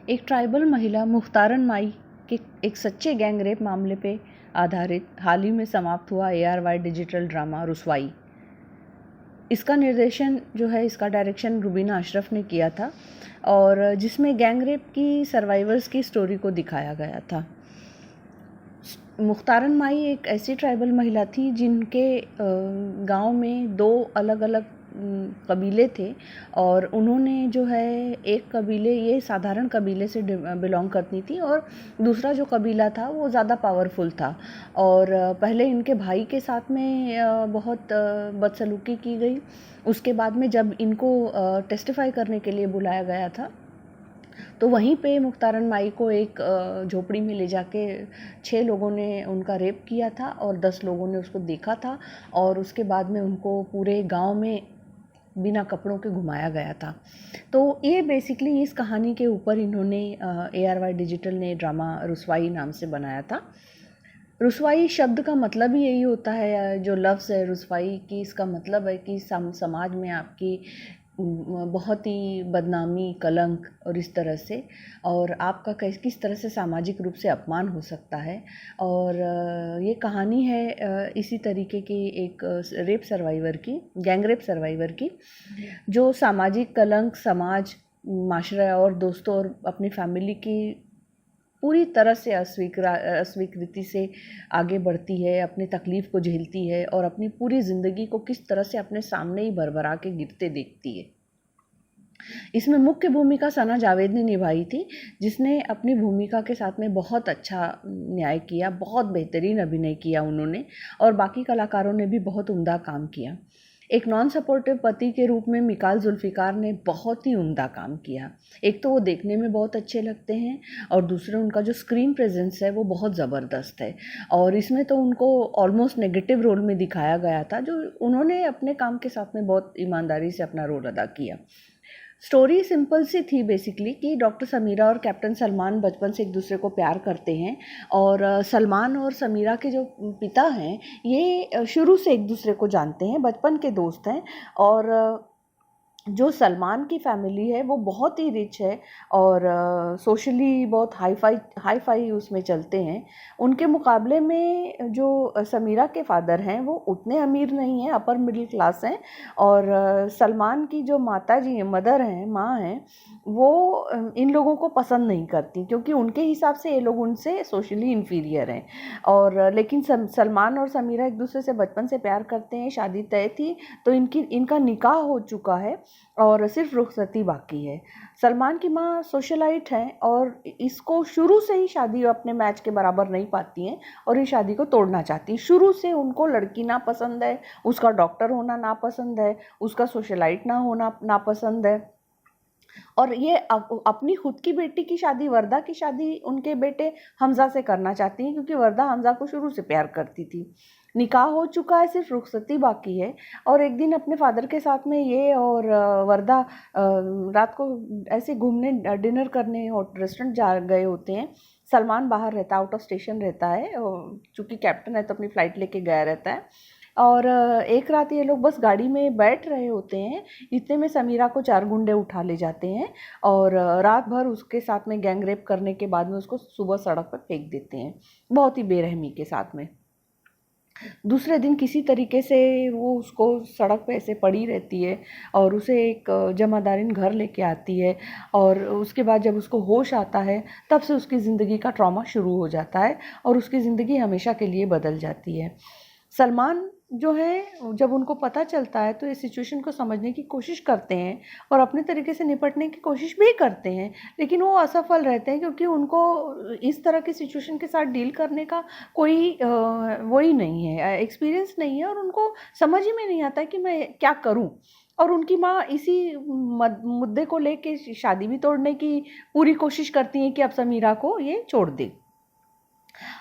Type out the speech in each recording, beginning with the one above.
एक ट्राइबल महिला मुख्तारन माई के एक सच्चे गैंग रेप मामले पे आधारित हाल ही में समाप्त हुआ ARY डिजिटल ड्रामा रुस्वाई। इसका निर्देशन जो है, इसका डायरेक्शन रुबीना अशरफ ने किया था और जिसमें गैंग रेप की सर्वाइवर्स की स्टोरी को दिखाया गया था। मुख्तारन माई एक ऐसी ट्राइबल महिला थी जिनके गांव में दो अलग अलग कबीले थे और उन्होंने जो है एक कबीले, ये साधारण कबीले से बिलोंग करती थी और दूसरा जो कबीला था वो ज़्यादा पावरफुल था और पहले इनके भाई के साथ में बहुत बदसलूकी की गई। उसके बाद में जब इनको टेस्टिफाई करने के लिए बुलाया गया था तो वहीं पे मुख्तारन माई को एक झोपड़ी में ले जाके 6 लोगों ने उनका रेप किया था और 10 लोगों ने उसको देखा था और उसके बाद में उनको पूरे गांव में बिना कपड़ों के घुमाया गया था। तो ये बेसिकली इस कहानी के ऊपर इन्होंने ARY डिजिटल ने ड्रामा रुस्वाई नाम से बनाया था। रुस्वाई शब्द का मतलब ही यही होता है, जो लफ्ज़ है रुस्वाई की, इसका मतलब है कि समाज में आपकी बहुत ही बदनामी, कलंक और इस तरह से, और आपका किस तरह से सामाजिक रूप से अपमान हो सकता है। और ये कहानी है इसी तरीके की एक रेप सर्वाइवर की, गैंग रेप सर्वाइवर की, जो सामाजिक कलंक, समाज, माशरा और दोस्तों और अपनी फैमिली की पूरी तरह से अस्वीकृति से आगे बढ़ती है, अपनी तकलीफ़ को झेलती है और अपनी पूरी ज़िंदगी को किस तरह से अपने सामने ही भरभरा के गिरते देखती है। इसमें मुख्य भूमिका सना जावेद ने निभाई थी, जिसने अपनी भूमिका के साथ में बहुत अच्छा न्याय किया, बहुत बेहतरीन अभिनय किया उन्होंने और बाकी कलाकारों ने भी बहुत उम्दा काम किया। एक नॉन सपोर्टिव पति के रूप में मिकाल जुल्फ़िकार ने बहुत ही उम्दा काम किया। एक तो वो देखने में बहुत अच्छे लगते हैं और दूसरे उनका जो स्क्रीन प्रेजेंस है वो बहुत ज़बरदस्त है और इसमें तो उनको ऑलमोस्ट नेगेटिव रोल में दिखाया गया था, जो उन्होंने अपने काम के साथ में बहुत ईमानदारी से अपना रोल अदा किया। स्टोरी सिंपल सी थी बेसिकली कि डॉक्टर समीरा और कैप्टन सलमान बचपन से एक दूसरे को प्यार करते हैं और सलमान और समीरा के जो पिता हैं ये शुरू से एक दूसरे को जानते हैं, बचपन के दोस्त हैं। और जो सलमान की फैमिली है वो बहुत ही रिच है और सोशली बहुत हाई फाई उसमें चलते हैं। उनके मुकाबले में जो समीरा के फादर हैं वो उतने अमीर नहीं हैं, अपर मिडिल क्लास हैं। और सलमान की जो माता जी हैं, मदर हैं, माँ हैं, वो इन लोगों को पसंद नहीं करती क्योंकि उनके हिसाब से ये लोग उनसे सोशली इन्फीरियर हैं। और लेकिन सलमान और समीरा एक दूसरे से बचपन से प्यार करते हैं, शादी तय थी तो इनका निकाह हो चुका है और सिर्फ रुखसती बाकी है। सलमान की माँ सोशलाइट हैं और इसको शुरू से ही शादी अपने मैच के बराबर नहीं पाती हैं और इस शादी को तोड़ना चाहती हैं। शुरू से उनको लड़की ना पसंद है, उसका डॉक्टर होना ना पसंद है, उसका सोशलाइट ना होना ना पसंद है। और ये अपनी खुद की बेटी की शादी, वर्दा की शादी उनके बेटे हमजा से करना चाहती हैं क्योंकि वर्दा हमजा को शुरू से प्यार करती थी। निकाह हो चुका है, सिर्फ रुखसती बाकी है। और एक दिन अपने फादर के साथ में ये और वर्दा रात को ऐसे घूमने, डिनर करने रेस्टोरेंट जा गए होते हैं। सलमान बाहर रहता है, आउट ऑफ स्टेशन रहता है, चूँकि कैप्टन है तो अपनी फ़्लाइट लेके गया रहता है। और एक रात ये लोग बस गाड़ी में बैठ रहे होते हैं, इतने में समीरा को 4 गुंडे उठा ले जाते हैं और रात भर उसके साथ में गैंग रेप करने के बाद में उसको सुबह सड़क पर फेंक देते हैं, बहुत ही बेरहमी के साथ में। दूसरे दिन किसी तरीके से वो उसको सड़क पे ऐसे पड़ी रहती है और उसे एक जमादारिन घर लेके आती है और उसके बाद जब उसको होश आता है तब से उसकी ज़िंदगी का ट्रॉमा शुरू हो जाता है और उसकी ज़िंदगी हमेशा के लिए बदल जाती है। सलमान जो है, जब उनको पता चलता है तो इस सिचुएशन को समझने की कोशिश करते हैं और अपने तरीके से निपटने की कोशिश भी करते हैं, लेकिन वो असफल रहते हैं क्योंकि उनको इस तरह की सिचुएशन के साथ डील करने का कोई वही नहीं है, एक्सपीरियंस नहीं है और उनको समझ ही में नहीं आता है कि मैं क्या करूं। और उनकी माँ इसी मुद्दे को लेके शादी भी तोड़ने की पूरी कोशिश करती हैं कि अब समीरा को ये छोड़ दे।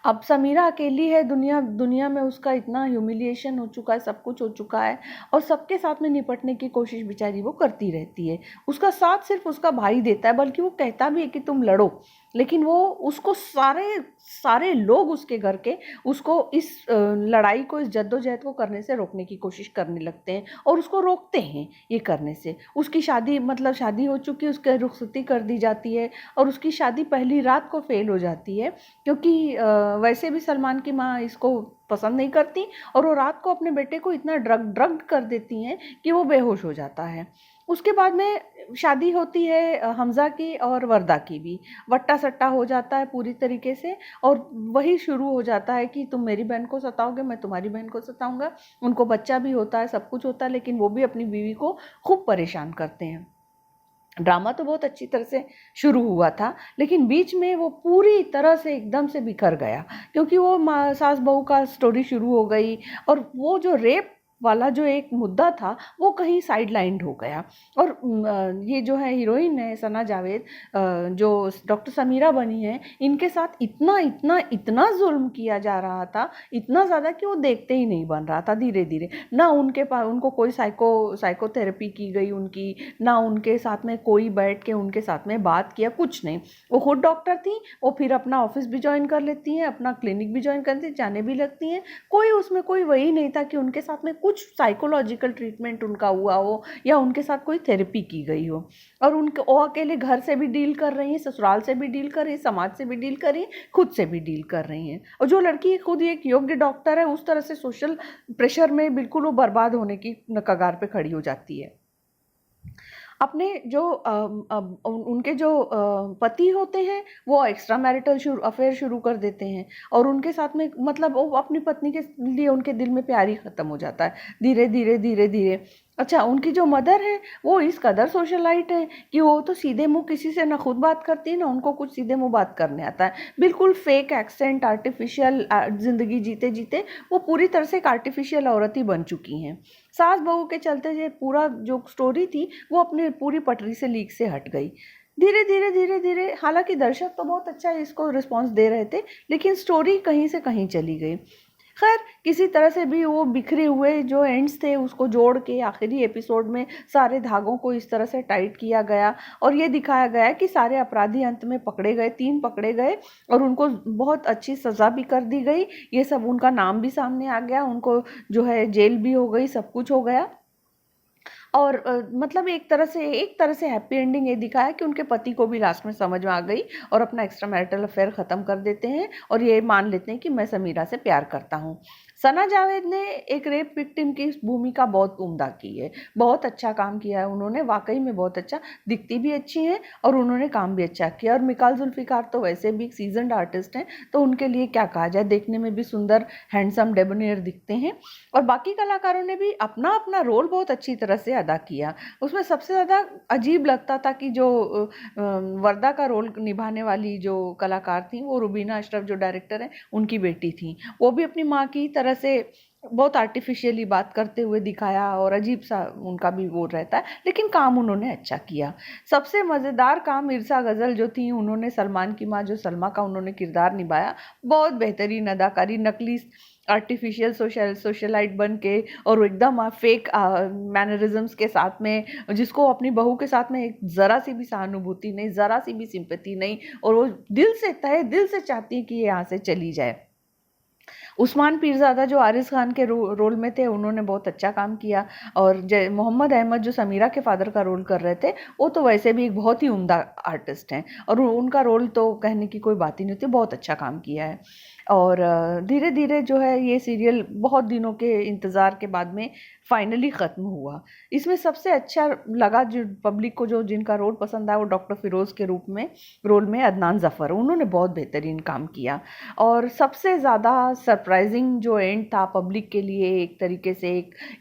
अब समीरा अकेली है, दुनिया दुनिया में उसका इतना ह्यूमिलिएशन हो चुका है, सब कुछ हो चुका है, और सबके साथ में निपटने की कोशिश बेचारी वो करती रहती है। उसका साथ सिर्फ उसका भाई देता है, बल्कि वो कहता भी है कि तुम लड़ो, लेकिन वो उसको सारे सारे लोग उसके घर के उसको इस लड़ाई को, इस जद्दोजहद को करने से रोकने की कोशिश करने लगते हैं और उसको रोकते हैं ये करने से। उसकी शादी, मतलब शादी हो चुकी है, उसकी रुखसती कर दी जाती है और उसकी शादी पहली रात को फेल हो जाती है, क्योंकि वैसे भी सलमान की माँ इसको पसंद नहीं करती और वो रात को अपने बेटे को इतना ड्रग्ड कर देती हैं कि वो बेहोश हो जाता है। उसके बाद में शादी होती है हमज़ा की और वर्दा की भी, वट्टा सट्टा हो जाता है पूरी तरीके से, और वही शुरू हो जाता है कि तुम मेरी बहन को सताओगे, मैं तुम्हारी बहन को सताऊंगा। उनको बच्चा भी होता है, सब कुछ होता है, लेकिन वो भी अपनी बीवी को खूब परेशान करते हैं। ड्रामा तो बहुत अच्छी तरह से शुरू हुआ था, लेकिन बीच में वो पूरी तरह से एकदम से बिखर गया, क्योंकि वो सास बहू का स्टोरी शुरू हो गई और वो जो रेप वाला जो एक मुद्दा था वो कहीं साइड लाइंड हो गया। और ये जो है हीरोइन है सना जावेद, जो डॉक्टर समीरा बनी है, इनके साथ इतना इतना इतना जुल्म किया जा रहा था, इतना ज़्यादा कि वो देखते ही नहीं बन रहा था। धीरे धीरे ना उनके पास, उनको कोई साइकोथेरेपी की गई उनकी, ना उनके साथ में कोई बैठ के उनके साथ में बात किया, कुछ नहीं। वो खुद डॉक्टर थी, वो फिर अपना ऑफिस भी ज्वाइन कर लेती हैं, अपना क्लिनिक भी ज्वाइन करती, जाने भी लगती हैं। कोई उसमें कोई वही नहीं था कि उनके साथ में कुछ साइकोलॉजिकल ट्रीटमेंट उनका हुआ हो या उनके साथ कोई थेरेपी की गई हो। और उनके वो अकेले घर से भी डील कर रही हैं, ससुराल से भी डील कर रही हैं, समाज से भी डील कर रही हैं, खुद से भी डील कर रही हैं। और जो लड़की खुद एक योग्य डॉक्टर है, उस तरह से सोशल प्रेशर में बिल्कुल वो बर्बाद होने की कगार पे खड़ी हो जाती है। अपने जो उनके जो पति होते हैं, वो एक्स्ट्रा मैरिटल अफेयर शुरू कर देते हैं और उनके साथ में, मतलब वो अपनी पत्नी के लिए उनके दिल में प्यार ही ख़त्म हो जाता है धीरे धीरे धीरे धीरे। अच्छा, उनकी जो मदर है वो इस कदर सोशलाइट है कि वो तो सीधे मुंह किसी से ना खुद बात करती है, ना उनको कुछ सीधे मुंह बात करने आता है। बिल्कुल फेक एक्सेंट, आर्टिफिशियल ज़िंदगी जीते जीते वो पूरी तरह से एक आर्टिफिशियल औरत ही बन चुकी हैं। सास बहू के चलते ये पूरा जो स्टोरी थी वो अपनी पूरी पटरी से लीक से हट गई। धीरे धीरे धीरे धीरे, हालांकि दर्शक तो बहुत अच्छा इसको रिस्पॉन्स दे रहे थे, लेकिन स्टोरी कहीं से कहीं चली गई। खैर, किसी तरह से भी वो बिखरे हुए जो एंड्स थे उसको जोड़ के आखिरी एपिसोड में सारे धागों को इस तरह से टाइट किया गया और ये दिखाया गया कि सारे अपराधी अंत में पकड़े गए, 3 पकड़े गए और उनको बहुत अच्छी सज़ा भी कर दी गई। ये सब, उनका नाम भी सामने आ गया, उनको जो है जेल भी हो गई, सब कुछ हो गया। और मतलब एक तरह से हैप्पी एंडिंग ये दिखाया कि उनके पति को भी लास्ट में समझ में आ गई और अपना एक्स्ट्रा मैरिटल अफेयर ख़त्म कर देते हैं और ये मान लेते हैं कि मैं समीरा से प्यार करता हूँ। सना जावेद ने एक रेप विक्टिम की भूमिका बहुत उम्दा की है, बहुत अच्छा काम किया है उन्होंने, वाकई में बहुत अच्छा, दिखती भी अच्छी हैं और उन्होंने काम भी अच्छा किया। और मिकाल जुल्फ़िकार तो वैसे भी एक सीजन्ड आर्टिस्ट हैं, तो उनके लिए क्या कहा जाए, देखने में भी सुंदर, हैंडसम, डेबोनियर दिखते हैं। और बाकी कलाकारों ने भी अपना अपना रोल बहुत अच्छी तरह से अदा किया। उसमें सबसे ज़्यादा अजीब लगता था कि जो वर्दा का रोल निभाने वाली जो कलाकार थी वो रुबीना अशरफ जो डायरेक्टर हैं उनकी बेटी थी। वो भी अपनी माँ की तरह से बहुत आर्टिफिशियली बात करते हुए दिखाया और अजीब सा उनका भी वो रहता है, लेकिन काम उन्होंने अच्छा किया। सबसे मज़ेदार काम इरसा गज़ल जो थी, उन्होंने सलमान की माँ जो सलमा का उन्होंने किरदार निभाया, बहुत बेहतरीन अदाकारी, नकली आर्टिफिशियल सोशलाइट बन के और एकदम फेक मैनरिज्म्स के साथ में, जिसको अपनी बहू के साथ में एक ज़रा सी भी सहानुभूति नहीं, ज़रा सी भी सिंपैथी नहीं, और वो दिल से, तहे दिल से चाहती है कि ये यहाँ से चली जाए। उस्मान पीरज़ादा जो आरिस खान के रोल में थे, उन्होंने बहुत अच्छा काम किया। और मोहम्मद अहमद जो समीरा के फादर का रोल कर रहे थे, वो तो वैसे भी एक बहुत ही उम्दा आर्टिस्ट हैं और उनका रोल तो कहने की कोई बात ही नहीं होती, बहुत अच्छा काम किया है। और धीरे धीरे जो है ये सीरियल बहुत दिनों के इंतज़ार के बाद में फाइनली ख़त्म हुआ। इसमें सबसे अच्छा लगा जो पब्लिक को, जो जिनका रोल पसंद आया, वो डॉक्टर फिरोज़ के रोल में अदनान ज़फ़र, उन्होंने बहुत बेहतरीन काम किया। और सबसे ज़्यादा सरप्राइजिंग जो एंड था पब्लिक के लिए, एक तरीके से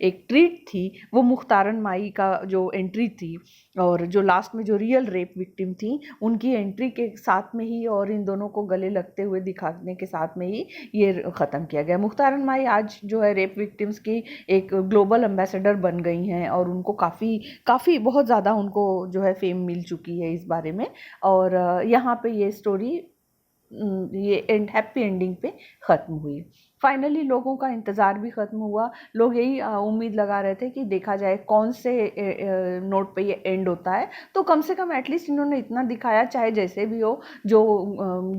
एक ट्रीट थी, वो मुख्तारन माई का जो एंट्री थी और जो लास्ट में जो रियल रेप विक्टिम थी उनकी एंट्री के साथ में ही और इन दोनों को गले लगते हुए दिखाने के साथ में ही ये ख़त्म किया गया। मुख्तारन माई आज जो है रेप विक्टिम्स की एक ग्लोबल एम्बेसडर बन गई हैं और उनको काफ़ी बहुत ज़्यादा उनको जो है फेम मिल चुकी है इस बारे में। और यहाँ पे ये स्टोरी ये हैप्पी एंडिंग पे ख़त्म हुई। फाइनली लोगों का इंतज़ार भी ख़त्म हुआ। लोग यही उम्मीद लगा रहे थे कि देखा जाए कौन से नोट पे ये एंड होता है। तो कम से कम एटलीस्ट इन्होंने इतना दिखाया, चाहे जैसे भी हो, जो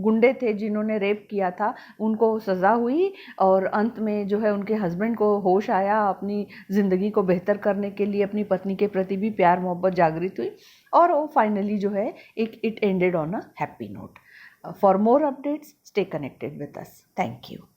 गुंडे थे जिन्होंने रेप किया था उनको सज़ा हुई, और अंत में जो है उनके हस्बैंड को होश आया, अपनी ज़िंदगी को बेहतर करने के लिए अपनी पत्नी के प्रति भी प्यार मोहब्बत जागृत हुई, और वो फाइनली जो है it ended on a happy note. For more updates, stay connected with us. Thank you.